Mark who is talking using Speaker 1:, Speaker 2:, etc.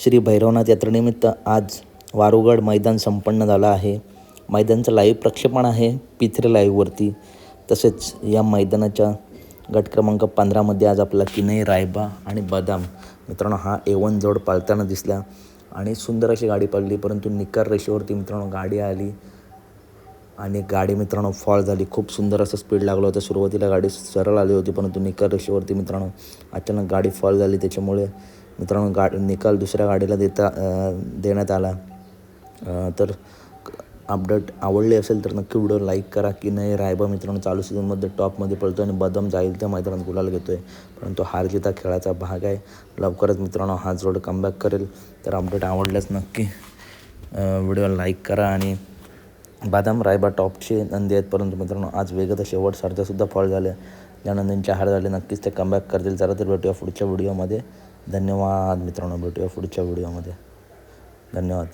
Speaker 1: श्री भैरवनाथ यात्रेनिमित्त आज वारुगड मैदान संपन्न झालं आहे. मैदानाचं लाईव्ह प्रक्षेपण आहे P3 लाईव्हवरती. तसेच या मैदानाच्या गट क्रमांक 15मध्ये आज आपला किनई, रायबा आणि बदाम मित्रांनो हा A1 जोड पाळताना दिसला आणि सुंदर अशी गाडी पडली. परंतु निकार रेषेवरती मित्रांनो गाडी आली आणि गाडी मित्रांनो फॉल झाली. खूप सुंदर असं स्पीड लागलं होतं. सुरुवातीला गाडी सरळ आली होती, परंतु निकार रेषेवरती मित्रांनो अचानक गाडी फॉल झाली. त्याच्यामुळे मित्रांनो निकाल दुसऱ्या गाडीला देण्यात आला. तर अपडेट आवडले असेल तर नक्की व्हिडिओ लाईक करा. किनई, रायबा मित्रांनो चालू सीझनमध्ये टॉपमध्ये पळतो आणि बदाम जाईल त्या मैदानात गुलाल घेतो आहे. परंतु हार जीत हा खेळाचा भाग आहे. लवकरच मित्रांनो हा जोड कमबॅक करेल. तर अपडेट आवडल्यास नक्की व्हिडिओ लाईक करा. आणि बदाम, रायबा टॉपचे नंदी आहेत, परंतु मित्रांनो आज वेगळं शेवट सारख्यासुद्धा फॉल झाले. ज्या नंदींचे हार झाले नक्कीच ते कमबॅक करतील. चला तर भेटूया पुढच्या व्हिडिओमध्ये. धन्यवाद मित्रांनो. भेटूया पुढच्या व्हिडिओमध्ये. धन्यवाद.